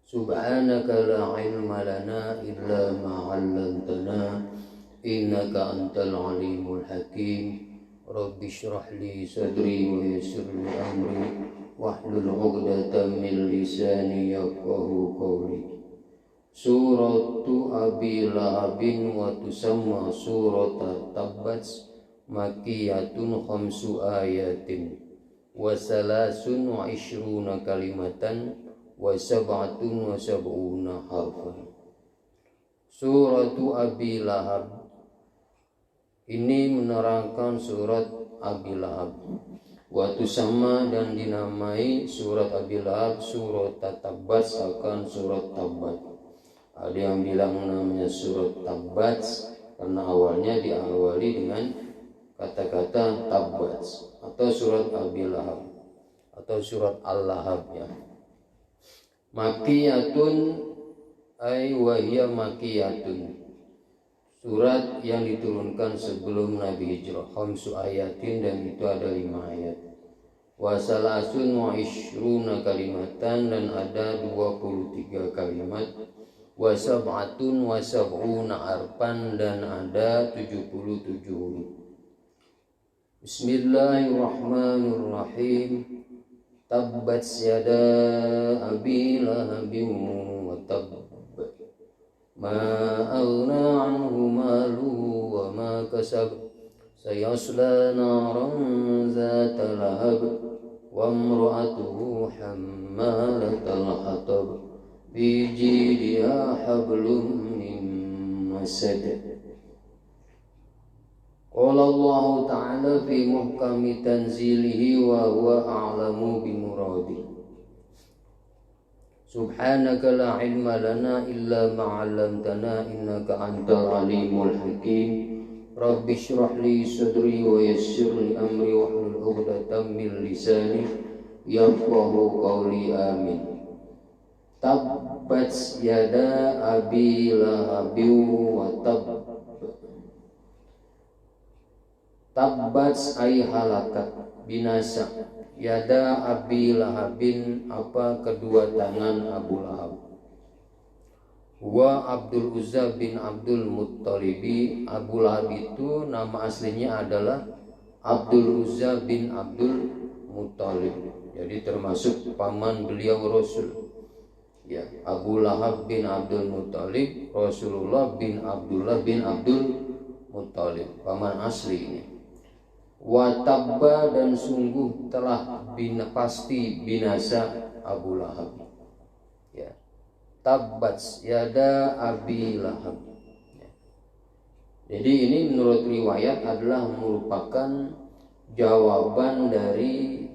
Subhanaka la ilma lana illa ma 'allamtana innaka antal alimul hakim. Rabbi shrah li sadri wa yassir li amri wahlul 'uqdatam min lisani yafqahu qawli. Suratu Abi Lahabin wa tusamma surata Tabbat, makiyatun khamsu ayatin wa salasun wa ishruna kalimatan wa sab'atun wa sab'una harfan. Suratu Abi Lahab ini menerangkan surat Abi Lahab. Wa tusamma dan dinamai surat Abi Lahab surat Tabbat, akan surat Tabbat. Ada yang bilang namanya surat Tabbat karena awalnya diawali dengan kata-kata Tabbat, atau surat Abi Lahab atau surat Al-Lahab ya. Makiyatun ay wahiyya makiyatun, surat yang diturunkan sebelum Nabi hijrah. Khamsu ayatin, dan itu ada 5 ayat. Wa salasun wa ishruna kalimatan, dan ada 23 kalimat. Wa sab'atun wa sab'una arfan, dan ada 77 huruf. Bismillahirrahmanirrahim. Tabbat yada abi lahabin wa tabb, ma aghna anhu maluhu wa ma kasab, sayasla naran zata lahab, wa imra'atuhu hammalatal hatab, fi jidiha hablum min masad. Qala Allah Ta'ala fi muhkami tanzilihi wa huwa a'lamu bi muradi. Subhanaka la ilma lana illa ma 'allamtana innaka antal alimul hakim. Rabbi shrah li sadri wa yassir li amri wahlul 'uqdatam min lisani yafqahu qawli. Amin. Tabbat yada abi lahabin wa tabb. Tabbat ay halakat, binasa, yada abi lahabin, apa kedua tangan Abu Lahab. Wa Abdul Uzza bin Abdul Muttalibi, Abu Lahab itu nama aslinya adalah Abdul Uzza bin Abdul Muttalib, jadi termasuk paman beliau Rasul ya. Abu Lahab bin Abdul Muttalib, Rasulullah bin Abdullah bin Abdul Muttalib, paman asli ini. Wa tabba, dan sungguh telah pasti binasa Abu Lahab ya. Tabbat yada abi lahab ya. Jadi ini menurut riwayat adalah merupakan jawaban dari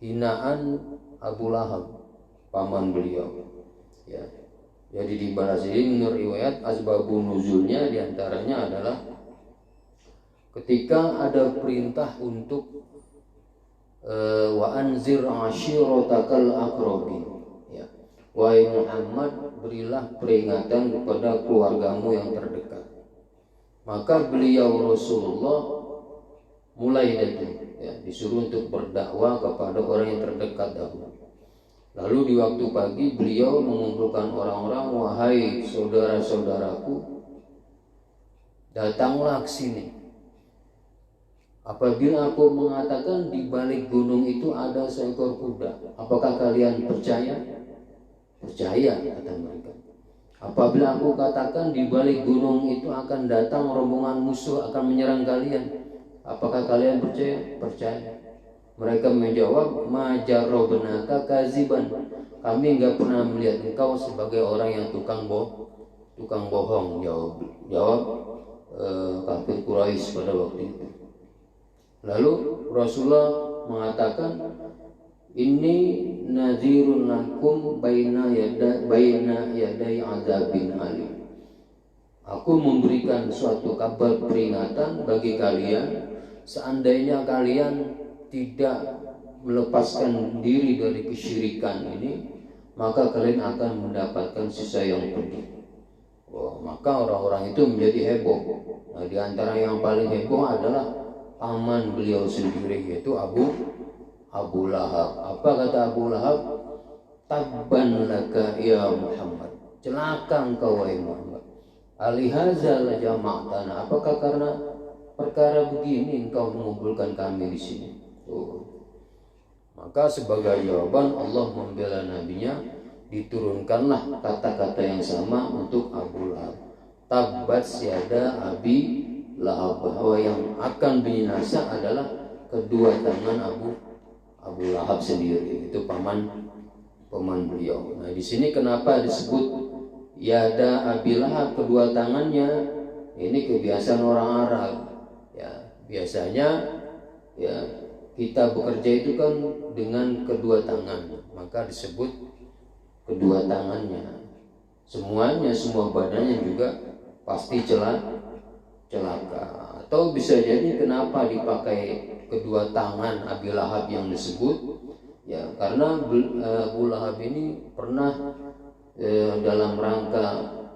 hinaan Abu Lahab, paman beliau ya. Jadi dibalas ini menurut riwayat asbabun nuzulnya diantaranya adalah ketika ada perintah untuk wa anzir ashiratakal aqrabin ya. Wahai Muhammad, berilah peringatan kepada keluargamu yang terdekat. Maka beliau Rasulullah mulai dari ya, disuruh untuk berdakwah kepada orang yang terdekat dahulu. Lalu di waktu pagi beliau mengumpulkan orang-orang, wahai saudara-saudaraku, datanglah ke sini. Apabila aku mengatakan di balik gunung itu ada seekor kuda, apakah kalian percaya? Percaya, kata mereka. Apabila aku katakan di balik gunung itu akan datang rombongan musuh akan menyerang kalian, apakah kalian percaya? Percaya. Mereka menjawab, ma jarrabnaka kaziban, kami enggak pernah melihat engkau sebagai orang yang tukang bohong. Jawab kafir Quraisy pada waktu itu. Lalu Rasulullah mengatakan, ini nazirun lakum baina yaday azabin alim. Aku memberikan suatu kabar peringatan bagi kalian, seandainya kalian tidak melepaskan diri dari kesyirikan ini, maka kalian akan mendapatkan sisa yang pedih. Maka orang-orang itu menjadi heboh. Nah, di antara yang paling heboh adalah paman beliau sendiri, yaitu Abu Lahab. Apa kata Abu Lahab? tabban laka ya Muhammad, celaka engkau wahai Muhammad, alihaza la jama'tana, apakah karena perkara begini engkau mengumpulkan kami di sini? Maka sebagai jawaban Allah membela nabinya, diturunkanlah kata-kata yang sama untuk Abu Lahab. Tabbat yada abi lahab, bahwa yang akan binasa adalah kedua tangan Abu Lahab sendiri, itu paman beliau. Nah, di sini kenapa disebut yada abi lahab, kedua tangannya? Ini kebiasaan orang Arab. Ya, biasanya ya kita bekerja itu kan dengan kedua tangan, maka disebut kedua tangannya. Semuanya, semua badannya juga pasti celaka. Atau bisa jadi kenapa dipakai kedua tangan Abi Lahab yang disebut? Ya, karena Abu Lahab ini pernah dalam rangka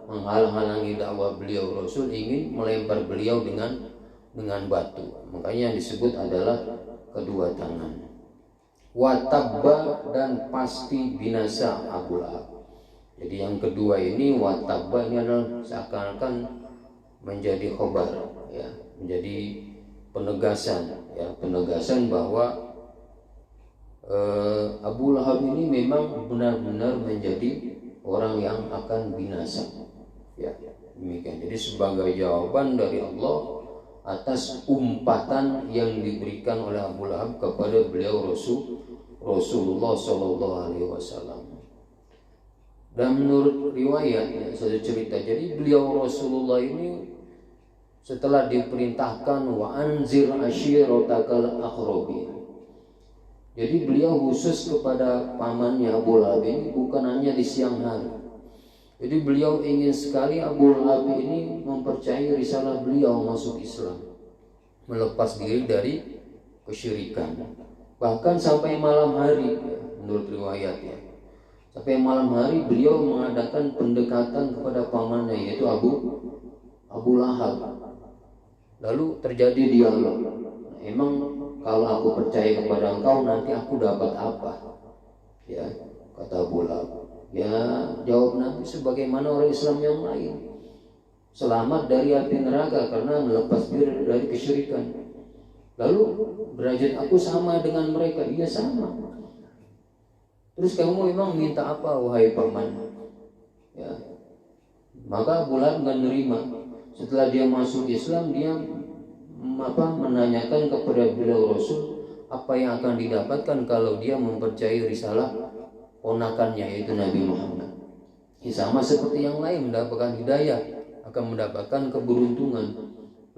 menghalang-halangi dakwah beliau, Rasul ingin melempar beliau dengan batu. Makanya yang disebut adalah kedua tangan. Watabba, dan pasti binasa Abu Lahab. Jadi yang kedua ini watabba ini adalah seakan-akan menjadi khobar, ya, menjadi penegasan bahwa Abu Lahab ini memang benar-benar menjadi orang yang akan binasa. Ya, demikian. Jadi sebagai jawaban dari Allah atas umpatan yang diberikan oleh Abu Lahab kepada beliau Rasulullah Shallallahu Alaihi Wasallam. Dan menurut riwayat, satu cerita, jadi beliau Rasulullah ini setelah diperintahkan wa anzir ashiratakal aqrabin, jadi beliau khusus kepada pamannya Abu Lahab ini bukan hanya di siang hari. Jadi beliau ingin sekali Abu Lahab ini mempercayai risalah beliau, masuk Islam, melepas diri dari kesyirikan. Bahkan sampai malam hari, menurut riwayatnya, sampai malam hari beliau mengadakan pendekatan kepada pamannya, yaitu Abu Lahab. Lalu terjadi dialog. Emang kalau aku percaya kepada engkau, nanti aku dapat apa? Ya, kata Abu Lahab. Ya, jawab Nabi sebagaimana orang Islam yang lain, selamat dari api neraka karena melepas diri dari kesyirikan. Lalu derajat aku sama dengan mereka? Iya, sama. Terus kamu memang minta apa wahai paman? Ya, maka Abu Lahab nggak nerima. Setelah dia masuk Islam, dia menanyakan kepada beliau Rasul apa yang akan didapatkan kalau dia mempercayai risalah ponakannya, yaitu Nabi Muhammad. Ya, sama seperti yang lain, mendapatkan hidayah, akan mendapatkan keberuntungan.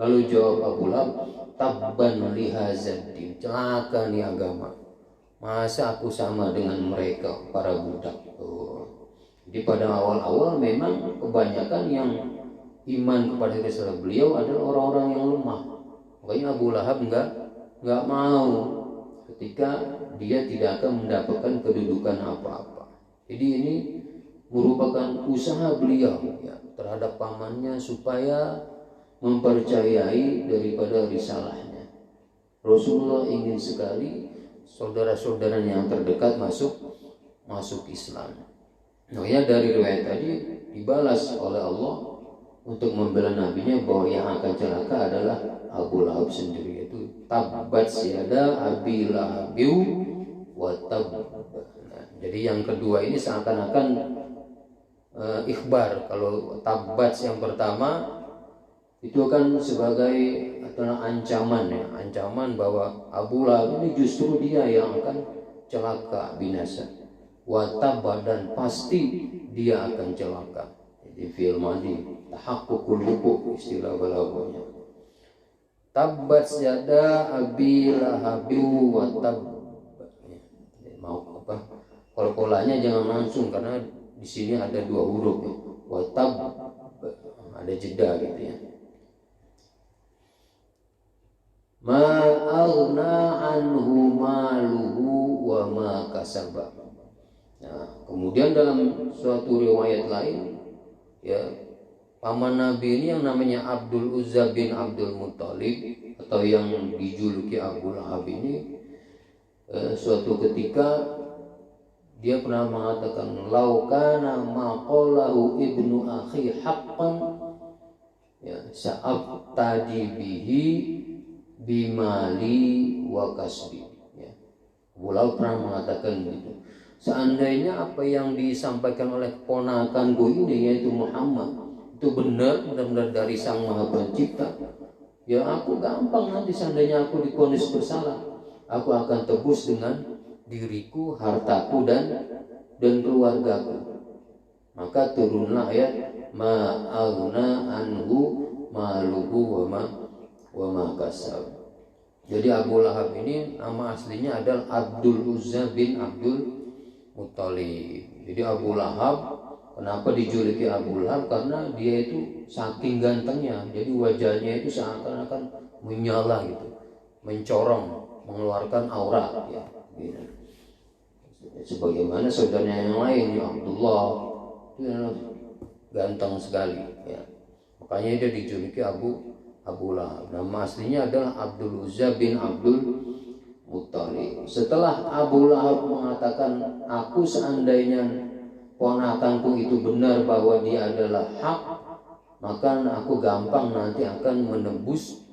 Lalu jawab Abu Lahab, tabban lihazaddin, celaka nih agama, masa aku sama dengan mereka para budak. Jadi pada awal-awal memang kebanyakan yang iman kepada risalah beliau adalah orang-orang yang lemah. Makanya Abu Lahab enggak mau ketika dia tidak akan mendapatkan kedudukan apa-apa. Jadi ini merupakan usaha beliau, ya, terhadap pamannya supaya mempercayai daripada risalahnya. Rasulullah ingin sekali saudara-saudaranya yang terdekat masuk Islam. Nah, ya, dari riwayat tadi dibalas oleh Allah untuk membela nabinya bahwa yang akan celaka adalah Abu Lahab sendiri, yaitu tabbat yada abi lahabiu wa tab. Nah, jadi yang kedua ini seakan-akan ikhbar. Kalau tabbat yang pertama itu kan sebagai adalah ancaman, ya, ancaman bahwa Abu Lahab ini justru dia yang akan celaka, binasa. Wa tab, dan pasti dia akan celaka. Jadi fi'il madhi, tahaqqukul wuqu' istilah balaghahnya. Tabbat yada abi lahabiu wa tab. Mau apa? Kalau polanya jangan langsung, karena di sini ada dua huruf, ya. Wa tab, ada jeda gitu, ya. Ma aghna anhu maluhu wa ma kasaba. Nah, kemudian dalam suatu riwayat lain, ya, paman Nabi ini yang namanya Abdul Uzza bin Abdul Muttalib atau yang dijuluki Abu Lahab ini, suatu ketika Dia pernah mengatakan, "Lau kana ma qalahu ibnu akhi haqqan, ya, sa'abtadi bihi bimali wa kasbi." Ya. Abu pernah mengatakan begitu. Seandainya apa yang disampaikan oleh ponakanku ini, yaitu Muhammad, itu benar-benar dari Sang Maha Pencipta, ya aku gampang nanti seandainya aku divonis bersalah, aku akan tebus dengan diriku, hartaku dan keluargaku. Maka turunlah ayat ma'aghna anhu maluhu wa ma kasab. Jadi Abu Lahab ini nama aslinya adalah Abdul Uzza bin Abdul Muttalib. Jadi Abu Lahab, kenapa dijuluki Abu Lahab? Karena dia itu saking gantengnya. Jadi wajahnya itu seakan-akan menyala gitu, mencorong, mengeluarkan aura, ya, gitu. Sebagaimana saudaranya yang lain, ya, Abdullah, itu ganteng sekali, ya. Makanya dia dijuluki Abu Lahab. Nama aslinya adalah Abdul Uzza bin Abdul Muttalib. Setelah Abu Lahab mengatakan, aku seandainya ponakanku itu benar bahwa dia adalah hak, maka aku gampang nanti akan menembus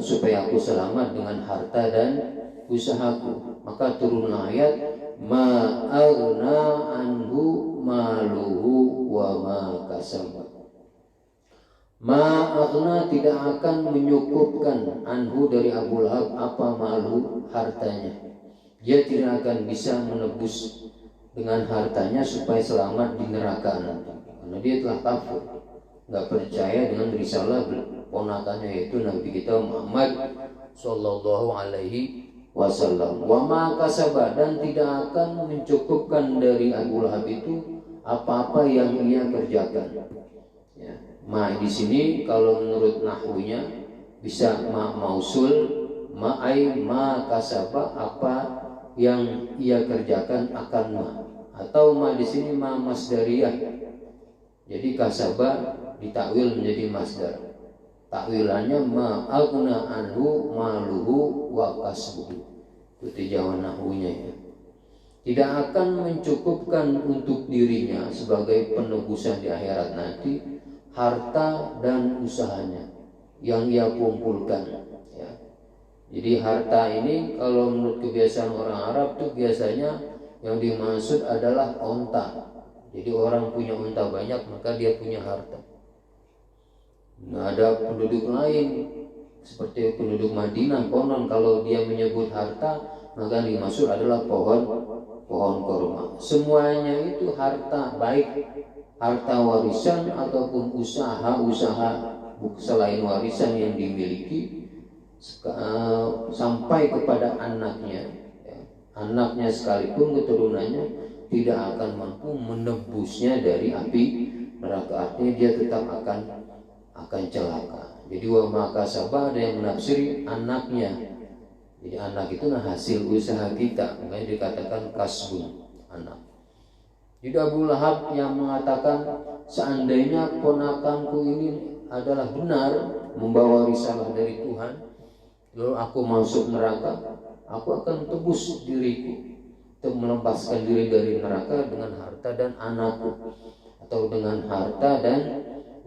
supaya aku selamat dengan harta dan usahaku. Maka turunlah ayat ma'aghna anhu maluhu wa ma kasab. Ma'aghna tidak akan menyukupkan anhu dari Abu Lahab apa malu hartanya. Dia tidak akan bisa menebus dengan hartanya supaya selamat di neraka nanti, karena dia telah kafir, nggak percaya dengan risalah ponakannya yaitu Nabi kita Muhammad Sallallahu Alaihi Wasallam. Wa ma kasaba, dan tidak akan mencukupkan dari Abu Lahab itu apa-apa yang ia kerjakan. Ya. Ma di sini kalau menurut nahwunya bisa ma mausul, ma ai ma kasaba, apa yang ia kerjakan akan ma, atau ma di sini ma masdariyah. Jadi kasaba ditakwil menjadi masdar. Takwilannya ma aghna anhu maluhu wa kasbuhu. Itu jawaban nahwunya, ya. Tidak akan mencukupkan untuk dirinya sebagai penebusan di akhirat nanti harta dan usahanya yang ia kumpulkan, ya. Jadi harta ini kalau menurut kebiasaan orang Arab tuh biasanya yang dimaksud adalah onta. Jadi orang punya onta banyak maka dia punya harta. Nah, ada penduduk lain seperti penduduk Madinah, konon kalau dia menyebut harta maka dimaksud adalah pohon kurma. Semuanya itu harta, baik harta warisan ataupun usaha selain warisan yang dimiliki, sampai kepada anaknya, ya. Anaknya sekalipun keturunannya tidak akan mampu menebusnya dari api neraka. Artinya dia tetap akan celaka. Jadi wa maka sabah, ada yang menafsiri anaknya. Jadi anak itu hasil usaha kita, makanya dikatakan kasbun, anak. Jadi Abu Lahab yang mengatakan seandainya ponakanku ini adalah benar membawa risalah dari Tuhan, lalu aku masuk neraka, aku akan tebus diriku untuk melepaskan diri dari neraka dengan harta dan anakku, atau dengan harta dan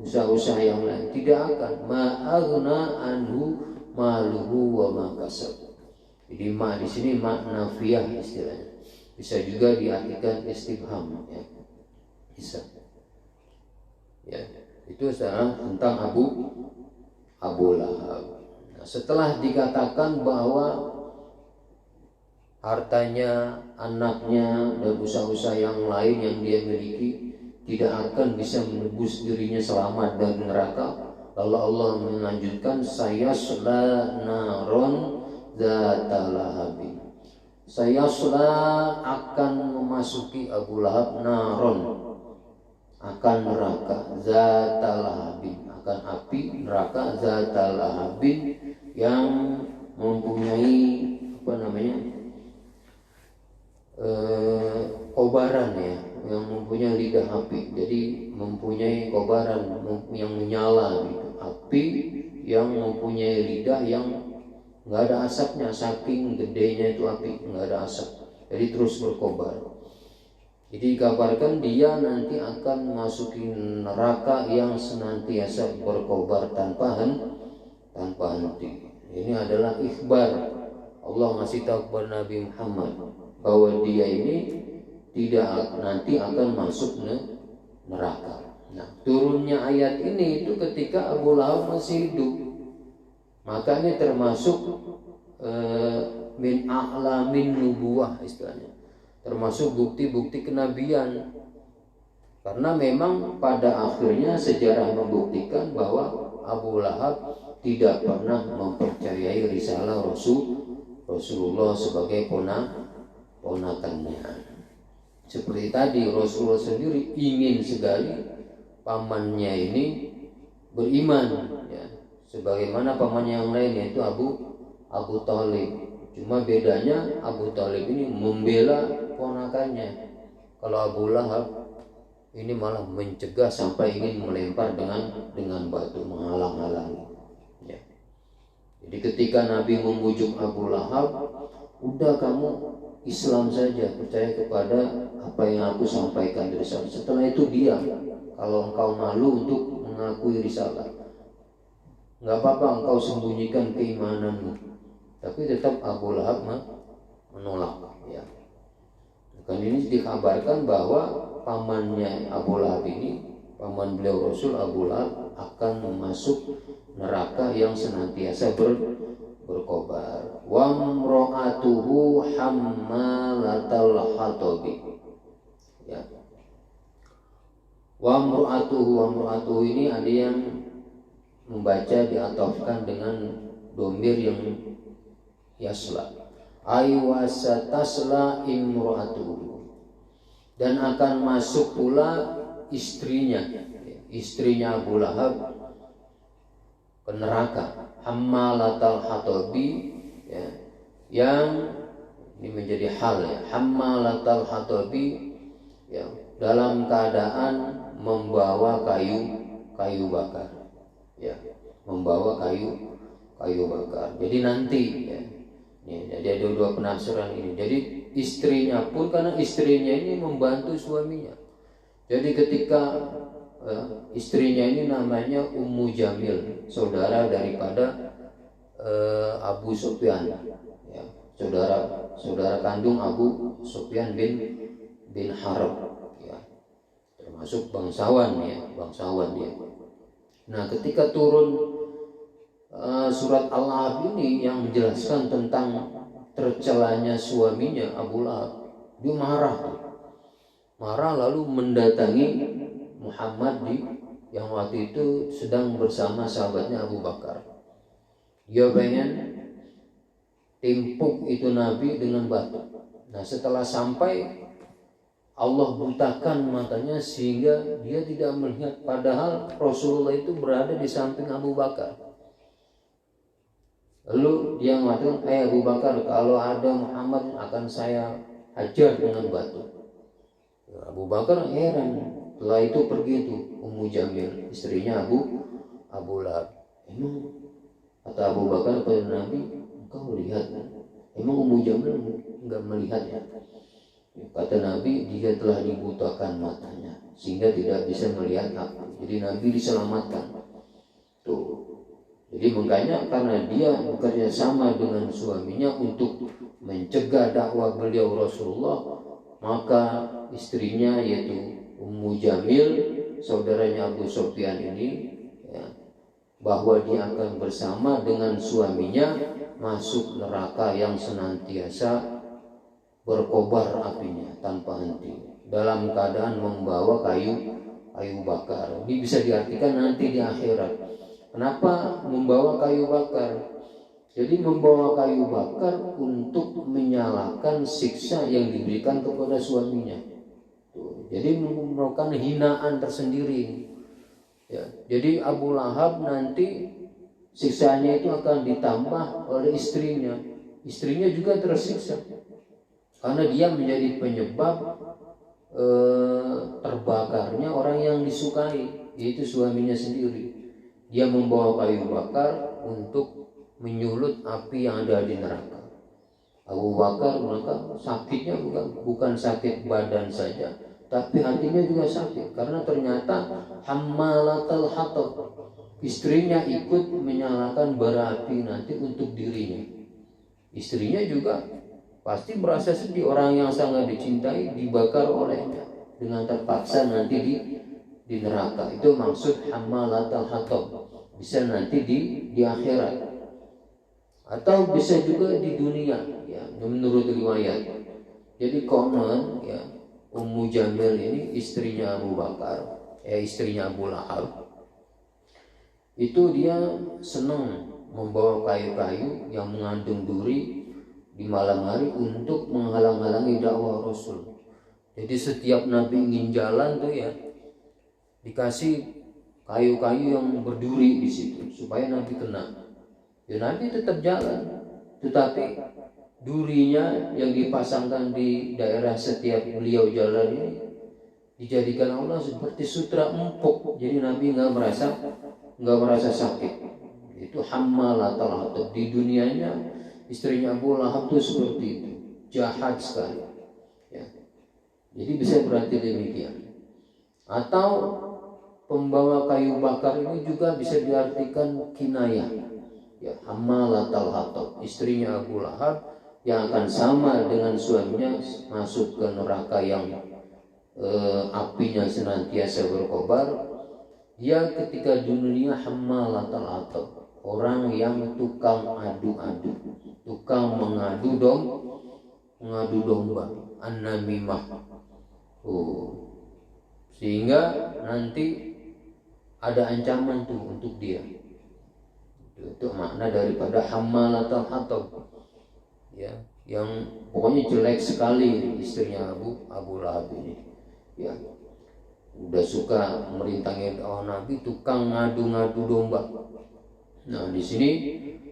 usaha-usaha yang lain. Tidak akan. Ma'aghna anhu maluhu wa ma kasab. Jadi ma di sini ma nafiyah istilahnya. Bisa juga diartikan istifham, ya. Bisa. Ya, itu adalah tentang Abu Lahab. Nah, setelah dikatakan bahwa hartanya, anaknya, dan usaha-usaha yang lain yang dia miliki tidak akan bisa menebus dirinya selamat dari neraka, lalu Allah melanjutkan sayasla naron dzata lahabin. Sayasla akan memasuki Abu Lahab naron, akan neraka, dzata lahabin, akan api neraka, dzata lahabin, yang mempunyai kobaran, ya, yang mempunyai lidah api. Jadi mempunyai kobaran yang menyala gitu. Api yang mempunyai lidah yang nggak ada asapnya, saking gedenya itu api, nggak ada asap, jadi terus berkobar. Jadi dikabarkan dia nanti akan masuki neraka yang senantiasa berkobar tanpa henti. Ini adalah ikhbar. Allah ngasih tahu kepada Nabi Muhammad bahwa dia ini tidak nanti akan masuk neraka. Nah, turunnya ayat ini itu ketika Abu Lahab masih hidup. Makanya termasuk min a'lamin nubuwah istilahnya. Termasuk bukti-bukti kenabian. Karena memang pada akhirnya sejarah membuktikan bahwa Abu Lahab tidak pernah mempercayai risalah Rasulullah sebagai ponakannya. Seperti tadi Rasulullah sendiri ingin sekali pamannya ini beriman, ya. Sebagaimana pamannya yang lain yaitu Abu Thalib. Cuma bedanya Abu Thalib ini membela ponakannya. Kalau Abu Lahab ini malah mencegah sampai ingin melempar dengan batu, menghalang-halangi. Ya. Jadi ketika Nabi memujuk Abu Lahab, udah kamu Islam saja, percaya kepada apa yang aku sampaikan dari risalah. Setelah itu diam. Kalau engkau malu untuk mengakui risalah, nggak apa-apa engkau sembunyikan keimananmu. Tapi tetap Abu Lahab menolak. Ya. Kan ini dikabarkan bahwa pamannya Abu Lahab ini, paman beliau Rasul Abu Lahab akan masuk neraka yang senantiasa berkobar. Wa mra'atuhu hammalatal hatabi. Ya. Wa mra'atuhu ini ada yang membaca diatofkan dengan domir yang yasla. Aywasatasla imra'atuhu. Dan akan masuk pula istrinya Abu Lahab ke neraka. Hammalatal hatabi, ya, yang ini menjadi hal, ya. Hammalatal hatabi, ya, dalam keadaan membawa kayu bakar, ya, membawa kayu bakar. Jadi nanti, ya, jadi ada dua penafsiran ini. Jadi istrinya pun, karena istrinya ini membantu suaminya. Jadi ketika istrinya ini namanya Ummu Jamil, saudara daripada Abu Sufyan, ya, saudara kandung Abu Sufyan bin Harb, ya, termasuk bangsawan dia. Nah, ketika turun surat Al-Lahab ini yang menjelaskan tentang tercelanya suaminya Abu Lahab, dia marah lalu mendatangi Muhammad yang waktu itu sedang bersama sahabatnya Abu Bakar. Dia pengen timpuk itu Nabi dengan batu. Nah, setelah sampai Allah butakan matanya sehingga dia tidak melihat, padahal Rasulullah itu berada di samping Abu Bakar. Lalu dia mengatakan, Abu Bakar, kalau ada Muhammad akan saya hajar dengan batu. Abu Bakar heran. Setelah itu pergi itu Ummu Jamil, istrinya Abu Lahab. Emang kata Abu Bakar kepada Nabi, engkau lihat? Emang Ummu Jamil enggak melihat, ya? Kata Nabi, dia telah dibutakan matanya sehingga tidak bisa melihat aku. Jadi Nabi diselamatkan. Tuh. Jadi makanya karena dia bekerja sama dengan suaminya untuk mencegah dakwah beliau Rasulullah, maka istrinya yaitu Ummu Jamil, saudaranya Abu Sufyan ini, ya, bahwa dia akan bersama dengan suaminya masuk neraka yang senantiasa berkobar apinya tanpa henti, dalam keadaan membawa kayu bakar. Ini bisa diartikan nanti di akhirat. Kenapa membawa kayu bakar? Jadi membawa kayu bakar untuk menyalakan siksa yang diberikan kepada suaminya. Jadi merupakan hinaan tersendiri. Ya, jadi Abu Lahab nanti siksanya itu akan ditambah oleh istrinya. Istrinya juga tersiksa karena dia menjadi penyebab terbakarnya orang yang disukai, yaitu suaminya sendiri. Dia membawa kayu bakar untuk menyulut api yang ada di neraka. Abu Bakar maka sakitnya bukan sakit badan saja, tapi hatinya juga sakit karena ternyata hammalatal hatab, istrinya ikut menyalakan bara api nanti untuk dirinya. Istrinya juga pasti merasa sedih, orang yang sangat dicintai dibakar olehnya dengan terpaksa nanti di neraka. Itu maksud hammalatal hatab, bisa nanti di akhirat atau bisa juga di dunia ya, menurut riwayat. Jadi konon ya, Ummu Jamil ini istrinya Abu Bakar, istrinya Abu Lahab. Itu dia senang membawa kayu-kayu yang mengandung duri di malam hari untuk menghalang-halangi dakwah Rasul. Jadi setiap Nabi ingin jalan tuh ya, dikasih kayu-kayu yang berduri di situ supaya Nabi kena. Ya Nabi tetap jalan, tetapi durinya yang dipasangkan di daerah setiap beliau jalan ini dijadikan Allah seperti sutra empuk. Jadi Nabi nggak merasa sakit. Itu hammalatal hatab. Di dunianya istrinya Abu Lahab itu seperti itu, jahat sekali. Ya. Jadi bisa berarti demikian. Atau pembawa kayu bakar ini juga bisa diartikan kinayah. Ya, hammalatal hatab, istrinya Abu Lahab yang akan sama dengan suaminya masuk ke neraka yang apinya senantiasa berkobar. Dia ketika dunia hammalatal hatab, orang yang tukang adu-adu, tukang mengadu domba, an-namimah. Sehingga nanti ada ancaman tuh untuk dia. Itu makna daripada hammalatal hatab ya, yang pokoknya jelek sekali istrinya Abu Lahab ini ya, udah suka merintangi Nabi, tukang ngadu-ngadu domba. Nah di sini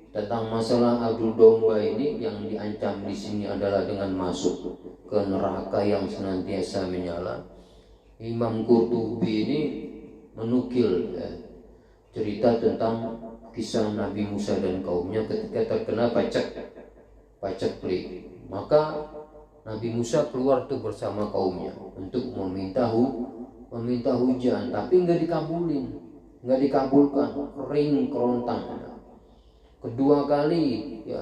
tentang masalah adu domba ini yang diancam di sini adalah dengan masuk ke neraka yang senantiasa menyala. Imam Qurtubi ini menukil ya, cerita tentang kisah Nabi Musa dan kaumnya ketika terkena paceklik. Maka Nabi Musa keluar tuh bersama kaumnya untuk meminta hujan, tapi nggak dikabulkan, kering kerontang. Kedua kali ya,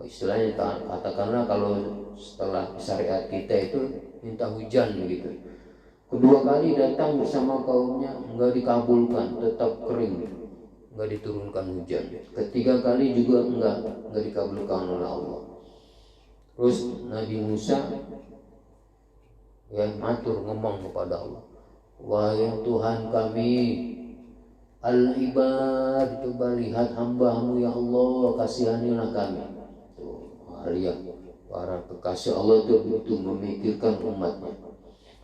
istilahnya katakanlah kalau setelah syariat kita itu minta hujan gitu. Kedua kali datang bersama kaumnya nggak dikabulkan, tetap kering, nggak diturunkan hujan. Ketiga kali juga nggak dikabulkan oleh Allah. Terus Nabi Musa ya matur ngomong kepada Allah, wahai Tuhan kami, al-ibad, coba lihat hamba-Mu ya Allah, kasihanilah kami. Lihat para kekasih Allah itu begitu memikirkan umatnya.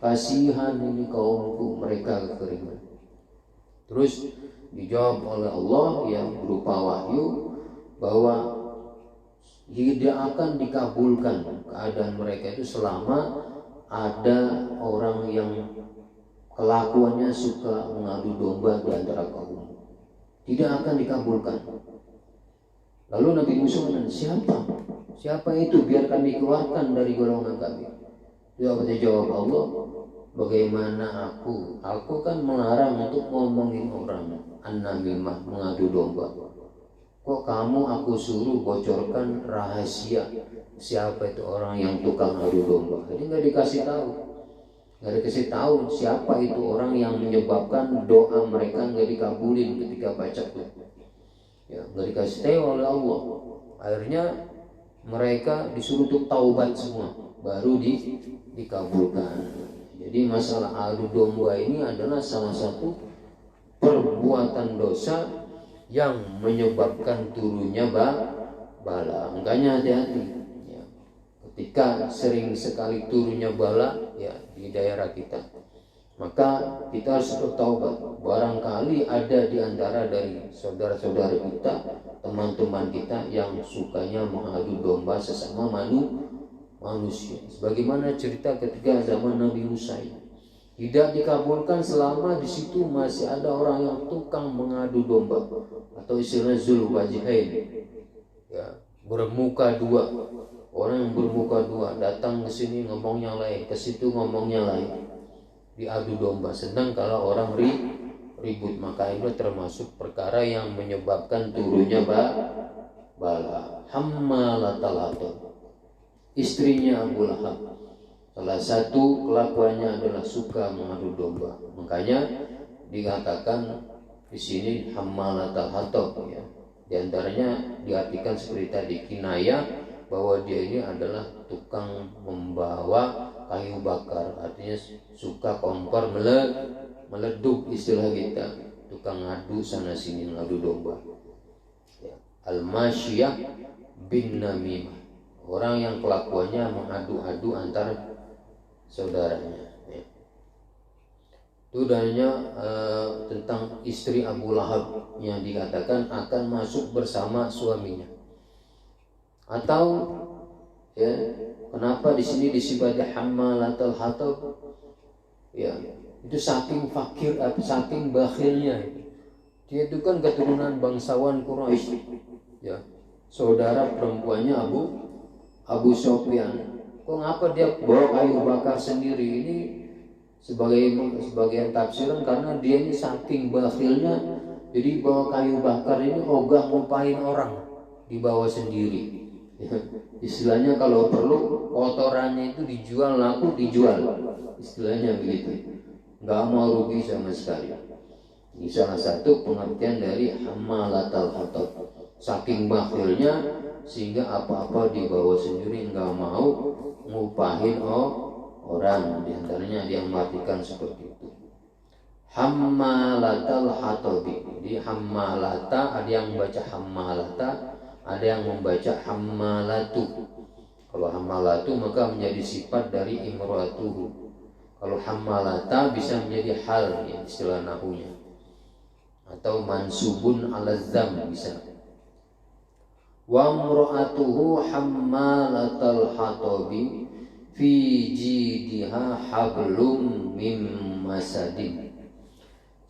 Kasihan ini kaumku, mereka kekeringan. Terus dijawab oleh Allah yang berupa wahyu bahwa tidak akan dikabulkan keadaan mereka itu selama ada orang yang kelakuannya suka mengadu domba di antara kaum. Tidak akan dikabulkan. Lalu Nabi Musa menanya, siapa itu, biar kami keluarkan dari golongan kami. Jawab Allah, bagaimana aku kan melarang untuk ngomongin orang an-namimah, mengadu domba. Kok kamu aku suruh bocorkan rahasia siapa itu orang yang tukang adu domba? Jadi nggak dikasih tahu siapa itu orang yang menyebabkan doa mereka nggak dikabulin ketika baca tuh. Ya, nggak dikasih tahu oleh Allah. Akhirnya mereka disuruh untuk taubat semua, baru dikabulkan. Jadi masalah adu domba ini adalah salah satu perbuatan dosa yang menyebabkan turunnya bala. Makanya hati-hati ya, ketika sering sekali turunnya bala ya di daerah kita, maka kita harus bertaubat. Barangkali ada di antara dari saudara-saudara kita, teman-teman kita yang sukanya mengadu domba sesama manusia. Sebagaimana cerita ketika zaman Nabi Musa, tidak dikabulkan selama di situ masih ada orang yang tukang mengadu domba, atau istilah Zulwajhain, ya, bermuka dua. Orang yang bermuka dua datang ke sini ngomongnya lain, ke situ ngomongnya lain, diadu domba. Sedang kalau orang ribut, maka itu termasuk perkara yang menyebabkan turunnya bala. Hammalatal hatab, istrinya Abu Lahab, salah satu kelakuannya adalah suka mengadu domba. Makanya dikatakan di sini hammalatal hatab, ya. Di antaranya diartikan seperti tadi, kinayah bahwa dia ini adalah tukang membawa kayu bakar, artinya suka kompor meleduk, istilah kita, tukang ngadu sana sini, ngadu domba. Ya. Al-masyiyah bin namimah, orang yang kelakuannya mengadu-adu antar saudaranya. Ya. Itu dananya tentang istri Abu Lahab yang dikatakan akan masuk bersama suaminya. Atau ya, kenapa di sini disebut hammalatul hatab? Ya, itu saking fakir, saking bakhilnya. Dia itu kan keturunan bangsawan Quraisy. Ya, saudara perempuannya Abu Sufyan. Kok ngapa dia bawa kayu bakar sendiri? Ini sebagian tafsiran karena dia ini saking bakhilnya, jadi bawa kayu bakar ini ogah ngupain orang, dibawa sendiri. Ya, istilahnya kalau perlu kotorannya itu dijual, laku dijual, istilahnya begitu, nggak mau rugi sama sekali. Ini salah satu pengertian dari hammalatal hatab, saking bakhilnya sehingga apa-apa dibawa sendiri, nggak mau ngupahin orang. Di antaranya dia mengartikan seperti itu. Hammalatal hatab. Di hammalata ada yang membaca hammalata, ada yang membaca hammalatu. Kalau hammalatu maka menjadi sifat dari imratuhu. Kalau hammalata bisa menjadi hal, ya, istilah nahunya. Atau mansubun ala dzam bisa. Wa imra'atuhu hammalatal hatabi fi jidiha hablum mim masadin.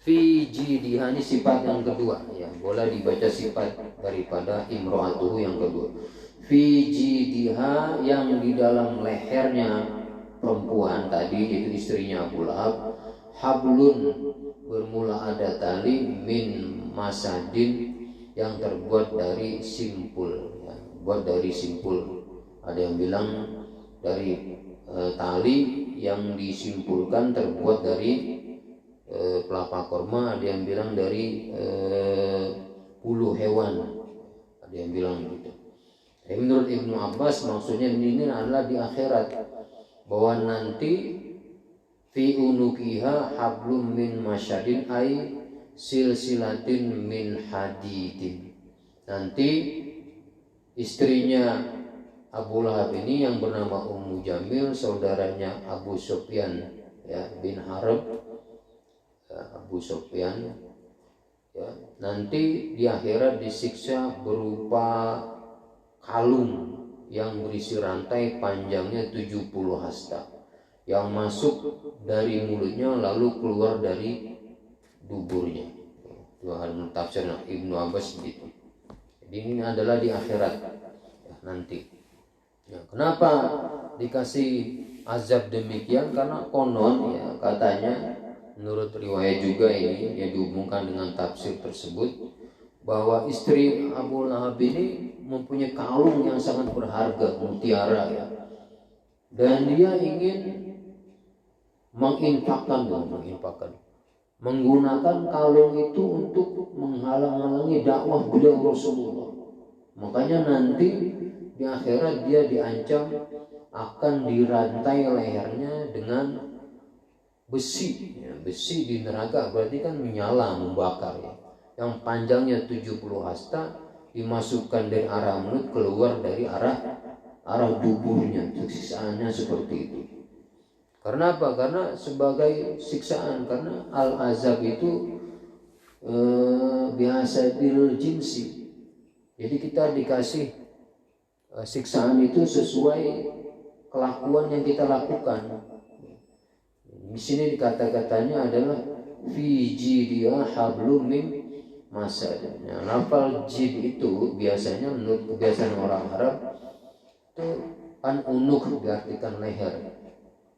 Fi jidiha ini sifat yang kedua, ya, boleh dibaca sifat daripada imro'atuhu yang kedua. Fi jidiha, yang di dalam lehernya perempuan tadi, itu istrinya Abu Lahab, hablun, bermula ada tali, min masadin, yang terbuat dari simpul, ya, buat dari simpul. Ada yang bilang dari tali yang disimpulkan terbuat dari kelapa korma, ada yang bilang dari bulu hewan, ada yang bilang begitu. Menurut Ibnu Abbas maksudnya ini adalah di akhirat, bahwa nanti fi unukiha hablum min masyadin ay silsilatin min hadidin. Nanti istrinya Abu Lahab ini yang bernama Ummu Jamil, saudaranya Abu Sufyan, ya, bin Harb, Abu Sufyan, ya, nanti di akhirat disiksa berupa kalung yang berisi rantai panjangnya 70 hasta yang masuk dari mulutnya lalu keluar dari duburnya. Tuhan tafsir Ibnu Abbas begitu. Jadi ini adalah di akhirat, ya, nanti. Ya, kenapa dikasih azab demikian? Karena konon, ya, katanya menurut riwayat juga ini yang dihubungkan dengan tafsir tersebut, bahwa istri Abu Lahab ini mempunyai kalung yang sangat berharga, mutiara, ya, dan dia ingin menggunakan kalung itu untuk menghalang-halangi dakwah beliau Rasulullah. Makanya nanti di akhirat dia diancam akan dirantai lehernya dengan besi, ya, besi di neraka berarti kan menyala, membakar, ya, yang panjangnya 70 hasta, dimasukkan dari arah mulut, keluar dari arah duburnya. Siksaannya seperti itu. Karena apa? Karena sebagai siksaan, karena al-azab itu biasa bil jinsi. Jadi kita dikasih siksaan itu sesuai kelakuan yang kita lakukan. Di sini kata-katanya adalah fi jidiha hablum min masad. Nah, lafal jid itu biasanya menurut kebiasaan orang Arab itu kan unuk diartikan leher.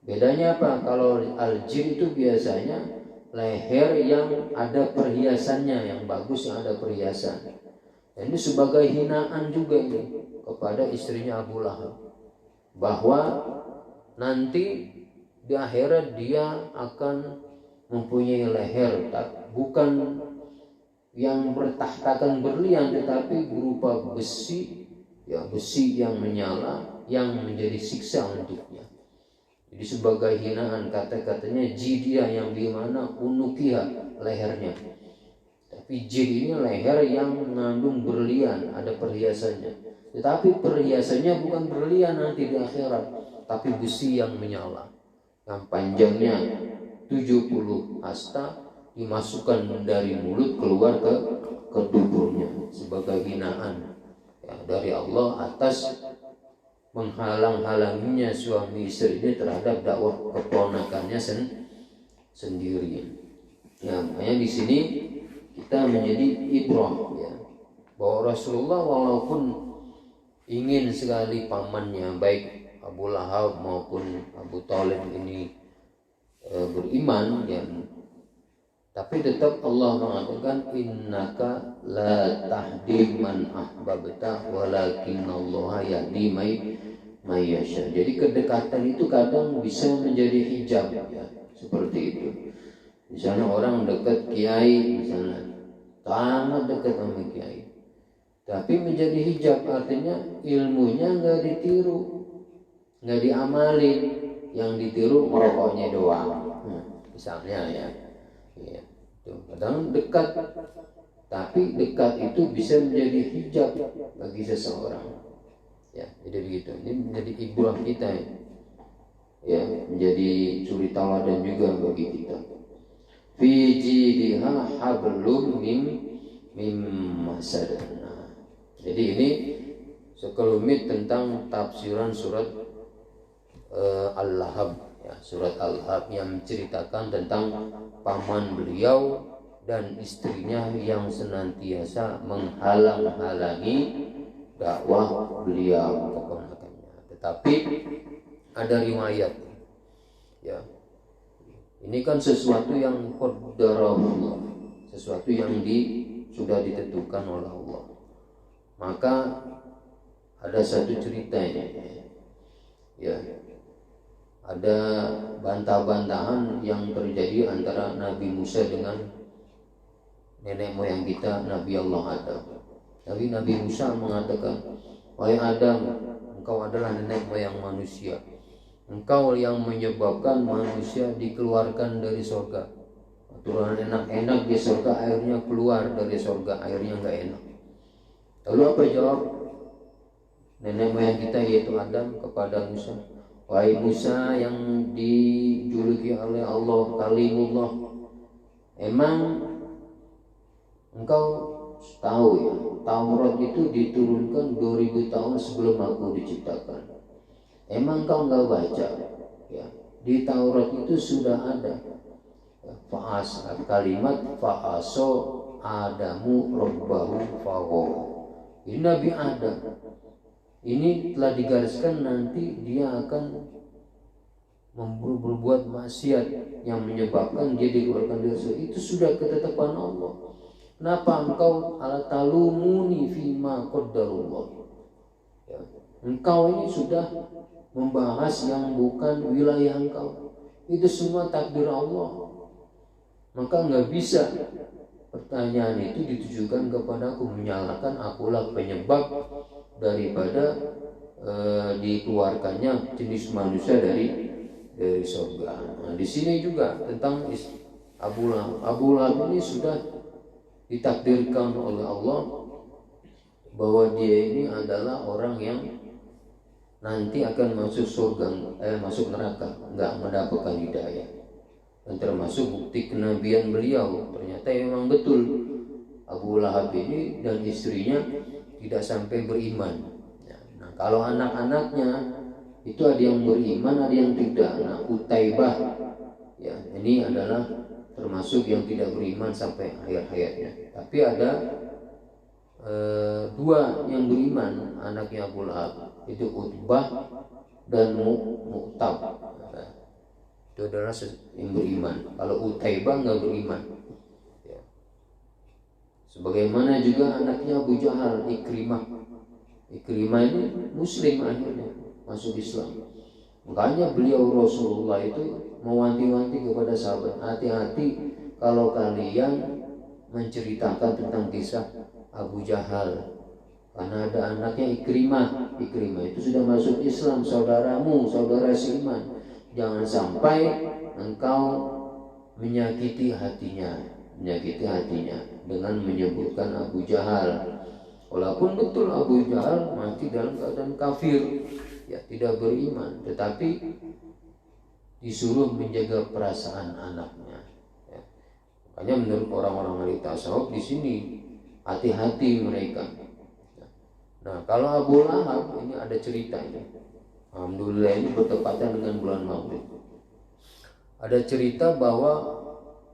Bedanya apa? Kalau al-jin itu biasanya leher yang ada perhiasannya, yang bagus, yang ada perhiasan. Dan ini sebagai hinaan juga ini kepada istrinya Abu Lahab, bahwa nanti di akhirat dia akan mempunyai leher, bukan yang bertahtakan berlian, tetapi berupa besi, ya besi yang menyala, yang menjadi siksa untuknya. Jadi sebagai hinaan, kata-katanya jidia yang dimana unukiha lehernya. Tapi jid ini leher yang mengandung berlian, ada perhiasannya. Tetapi perhiasannya bukan berlian nanti di akhirat, tapi besi yang menyala, yang panjangnya 70 hasta, dimasukkan dari mulut keluar ke duburnya sebagai hinaan, ya, dari Allah atas menghalang-halanginya suami istri ini terhadap dakwah keponakannya sendiri. Ya, makanya di sini kita menjadi ibrah, ya, bahwa Rasulullah walaupun ingin sekali pamannya baik Abu Lahab maupun Abu Thalib ini beriman, ya, tapi tetap Allah mengatakan innaka la tahdi man ahbabta walakinallaha yahdi may yasha. Jadi kedekatan itu kadang bisa menjadi hijab, ya, seperti itu. Misalnya orang dekat kiai, misalnya sangat dekat sama kiai, tapi menjadi hijab, artinya ilmunya nggak ditiru, nggak diamalin, yang ditiru merokoknya doang, misalnya, ya. Ya, kadang dekat, tapi dekat itu bisa menjadi hijab bagi seseorang. Ya, jadi begitu. Ini menjadi ibrah kita, ya. Ya, menjadi suri tauladan juga bagi kita. Fi jidha hablum mim masadana. Jadi ini sekelumit tentang tafsiran surat Al-Lahab. Ya, surat Al-Lahab yang menceritakan tentang paman beliau dan istrinya yang senantiasa menghalang-halangi dakwah beliau keponakannya. Tetapi ada riwayat, ya, ini kan sesuatu yang qaddarallah, sesuatu yang sudah ditentukan oleh Allah. Maka ada satu cerita ini, ya, ada bantah-bantahan yang terjadi antara Nabi Musa dengan nenek moyang kita, Nabi Allah Adam. Tapi Nabi Musa mengatakan, wahai Adam, engkau adalah nenek moyang manusia. Engkau yang menyebabkan manusia dikeluarkan dari surga. Aturan enak-enak di surga, airnya keluar dari surga, airnya enggak enak. Lalu apa jawab nenek moyang kita, yaitu Adam, kepada Musa? Wahai Musa yang dijuluki oleh Allah Kalimullah, emang engkau tahu, ya, Taurat itu diturunkan 2000 tahun sebelum aku diciptakan. Emang engkau enggak baca, ya, di Taurat itu sudah ada, ya, kalimat fa'aso Adamu rabbahu faghawa. Ini Nabi Adam. Ini telah digariskan nanti dia akan berbuat maksiat yang menyebabkan dia dikeluarkan dari surga. Itu sudah ketetapan Allah. Kenapa engkau ala talumuni fima qaddarullah? Ya. Engkau ini sudah membahas yang bukan wilayah engkau. Itu semua takdir Allah. Maka nggak bisa pertanyaan itu ditujukan kepadaku, menyalahkan akulah penyebab daripada dikeluarkannya jenis manusia dari surga. Nah, di sini juga tentang Abu Lahab. Abu Lahab ini sudah ditakdirkan oleh Allah bahwa dia ini adalah orang yang nanti akan masuk surga, masuk neraka, nggak mendapatkan hidayah. Dan termasuk bukti kenabian beliau, ternyata memang betul Abu Lahab ini dan istrinya tidak sampai beriman. Nah, kalau anak-anaknya itu ada yang beriman, ada yang tidak. Nah, Utaibah, ya, ini adalah termasuk yang tidak beriman sampai akhir hayatnya. Tapi ada dua yang beriman anaknya Abu Lahab, itu Utbah dan Mu'tab. Itu adalah yang beriman. Kalau Utaibah nggak beriman. Ya. Sebagaimana juga anaknya Abu Jahal, Ikrimah. Ikrimah ini Muslim akhirnya masuk Islam. Makanya beliau Rasulullah itu mewanti-wanti kepada sahabat, hati-hati kalau kalian menceritakan tentang kisah Abu Jahal, karena ada anaknya Ikrimah. Ikrimah itu sudah masuk Islam, saudaramu, saudara seiman. Jangan sampai engkau menyakiti hatinya dengan menyebutkan Abu Jahal. Walaupun betul Abu Jahal mati dalam keadaan kafir, ya tidak beriman, tetapi disuruh menjaga perasaan anaknya. Ya. Makanya menurut orang-orang ahli tasawuf di sini hati-hati mereka. Nah, kalau Abu Lahab ini ada ceritanya. Alhamdulillah ini bertepatan dengan bulan Maulid. Ada cerita bahwa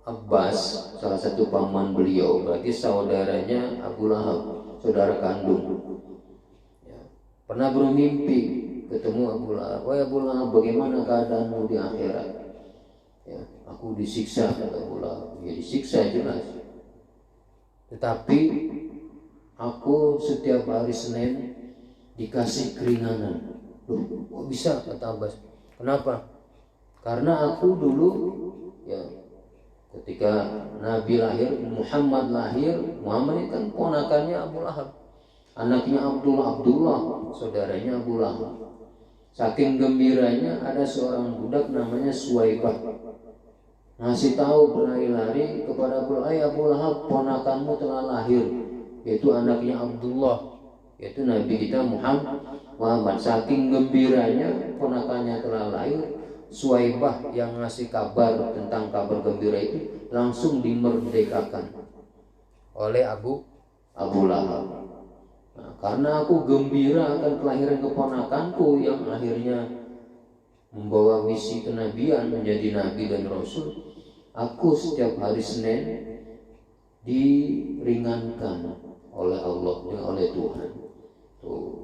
Abbas, salah satu paman beliau, berarti saudaranya Abu Lahab, saudara kandung, ya, pernah bermimpi ketemu Abu Lahab. Wahai Abu Lahab, bagaimana keadaanmu di akhirat? Ya, aku disiksa, kata Abu Lahab. Ya disiksa jelas. Tetapi aku setiap hari Senin dikasih keringanan. Loh, kok bisa, kata Abbas? Kenapa? Karena aku dulu, ya, ketika Nabi lahir, Muhammad lahir, Muhammad itu kan ponakannya Abu Lahab, anaknya Abdullah, saudaranya Abu Lahab. Saking gembiranya ada seorang budak namanya Suwaibah ngasih tahu berlari-lari kepada Abu Lahab, Abu Lahab, ponakanmu telah lahir, yaitu anaknya Abdullah, yaitu Nabi kita Muhammad. Saking gembiranya ponakannya telah lahir, Suwaibah yang ngasih kabar tentang kabar gembira itu langsung dimerdekakan oleh Abu Lahab. Nah, karena aku gembira akan kelahiran keponakanku yang akhirnya membawa misi kenabian, menjadi nabi dan rasul, aku setiap hari Senin diringankan oleh Allah dan oleh Tuhan. Tuh.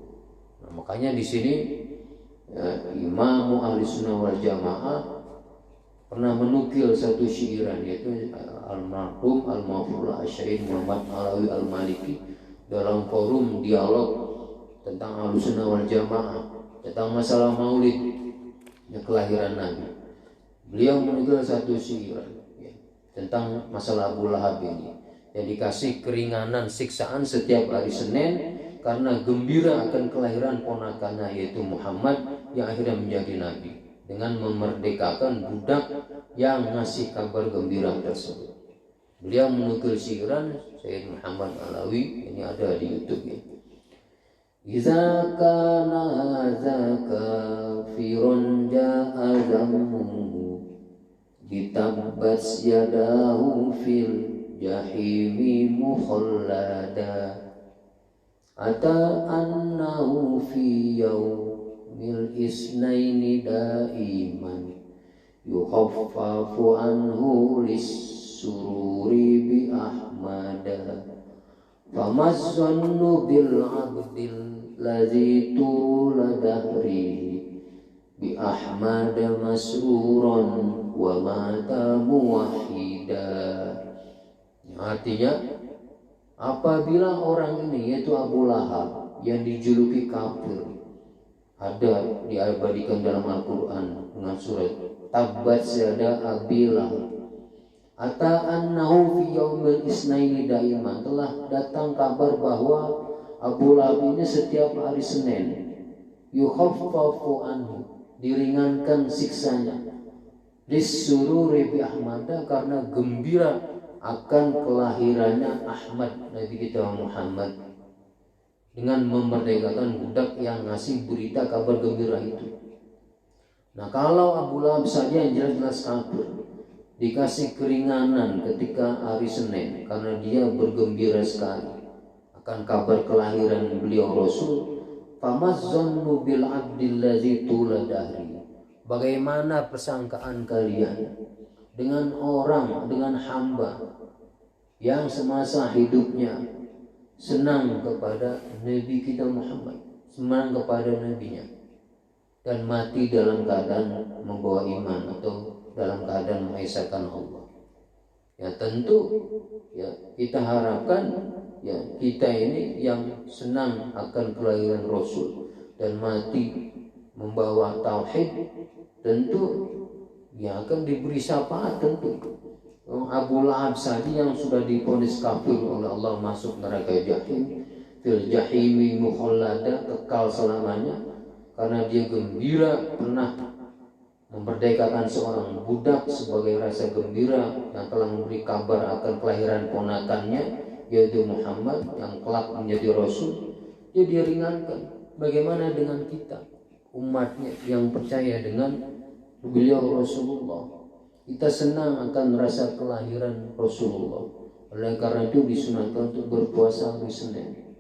Nah, makanya di sini Imam Ahli Sunnah wal Jamaah pernah menukil satu syairan, yaitu Al-Marhum Al-Mafrulah Asy-Syaikh Muhammad Alawi Al-Maliki dalam forum dialog tentang Ahli Sunnah wal Jamaah tentang masalah Maulid, ya, kelahiran Nabi. Beliau menukil satu syairan, ya, tentang masalah Abu Lahab ini yang dikasih keringanan siksaan setiap hari Senin karena gembira akan kelahiran ponakannya yaitu Muhammad yang akhirnya menjadi nabi, dengan memerdekakan budak yang ngasih kabar gembira tersebut. Beliau menukil syiran Sayyid Muhammad Alawi, ini ada di YouTube ya. Iza kana hadza kafirun ja'a zammuhu bitabbas yadahu fil jahimi mukhallada ata annahu fi yaumil isnaini daiman yukhaffafu anhu lis-sururi bi ahmada famazzannu bil abdil ladzi tuladahri bi ahmada masruran wa mata muwahhida. Artinya, apabila orang ini, yaitu Abu Lahab yang dijuluki kafir, ada diabadikan dalam Al-Quran dengan surat Tabbat yada Abi Lahab, ata annahu fi yaumil isnaini daiman, telah datang kabar bahwa Abu Lahab ini setiap hari Senin yukhaffafu anhu, diringankan siksanya, lisururi bi ahmada, karena gembira akan kelahirannya Ahmad, Nabi kita Muhammad, dengan memerdekakan budak yang ngasih berita kabar gembira itu. Nah, kalau Abu Lahab saja yang jelas-jelas kafir dikasih keringanan ketika hari Senin karena dia bergembira sekali akan kabar kelahiran beliau Rasul, famazzannu bil abdil ladzi tuladahri, bagaimana persangkaan kalian dengan orang, dengan hamba yang semasa hidupnya senang kepada Nabi kita Muhammad, senang kepada nabinya, dan mati dalam keadaan membawa iman atau dalam keadaan mengesahkan Allah. Ya tentu ya kita harapkan ya kita ini yang senang akan kelahiran Rasul dan mati membawa tauhid, tentu ya akan diberi syafaat tentu. Abu Lahab saja yang sudah divonis kafir oleh Allah masuk neraka jahim, fil jahimi mukhallada, kekal selamanya, karena dia gembira pernah memerdekakan seorang budak sebagai rasa gembira yang telah memberi kabar akan kelahiran ponakannya yaitu Muhammad yang kelak menjadi Rasul. Dia diringankan. Bagaimana dengan kita, umatnya yang percaya dengan beliau Rasulullah? Kita senang akan rasa kelahiran Rasulullah. Oleh karena itu disunahkan untuk berpuasa hari Senin.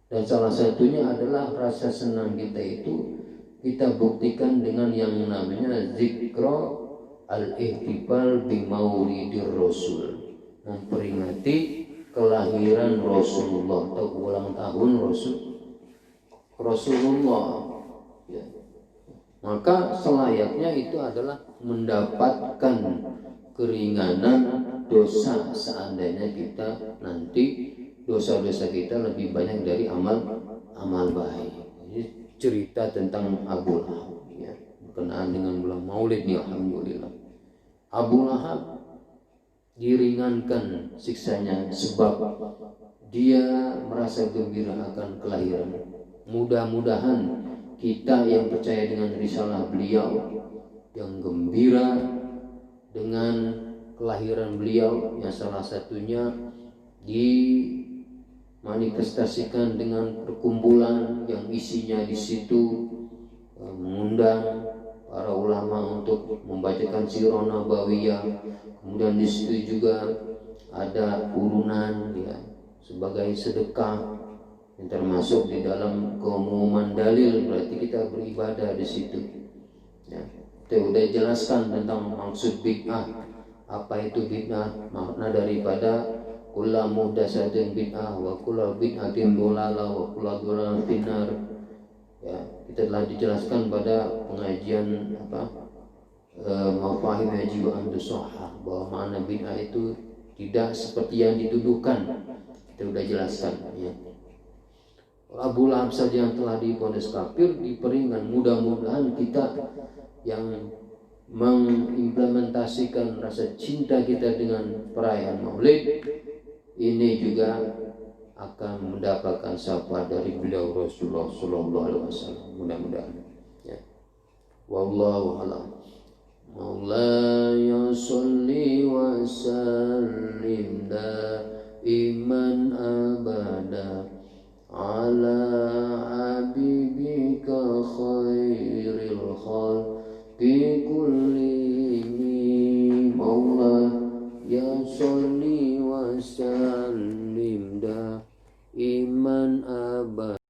Dan salah satunya adalah rasa senang kita itu kita buktikan dengan yang namanya zikra al-ihtifal bi maulidir Rasul, memperingati kelahiran Rasulullah atau ulang tahun Rasulullah ya. Maka selayaknya itu adalah mendapatkan keringanan dosa seandainya kita nanti dosa-dosa kita lebih banyak dari amal baik. Jadi cerita tentang Abu Lahab ya, berkenaan dengan bulan Maulid nih, alhamdulillah. Abu Lahab diringankan siksanya sebab dia merasa gembira akan kelahiran. Mudah-mudahan kita yang percaya dengan risalah beliau, yang gembira dengan kelahiran beliau, yang salah satunya dimanifestasikan dengan perkumpulan yang isinya di situ mengundang para ulama untuk membacakan sirah nabawiyah. Kemudian di situ juga ada urunan ya sebagai sedekah yang termasuk di dalam keumuman dalil, berarti kita beribadah di situ. Ya, kita udah jelaskan tentang maksud bid'ah, apa itu bid'ah, makna daripada kullu muhdatsatin bid'ah wa kullu bid'atin dhalalah wa kullu dhalalatin finnar. Ya, kita telah dijelaskan pada pengajian mafahim haji wa amdu shahah bahwa makna bid'ah itu tidak seperti yang dituduhkan. Kita sudah jelaskan ya. Abu Lahab saja yang telah divonis kafir diperingan. Mudah-mudahan kita yang mengimplementasikan rasa cinta kita dengan perayaan Maulid ini juga akan mendapatkan syafaat dari beliau Rasulullah sallallahu alaihi wasallam. Mudah-mudahan ya. Wallahu a'lam. Maulaya sholli wa sallim daiman abada ala habibika khairil khalqi kullihim. Maulaya sholli wa sallim daiman abada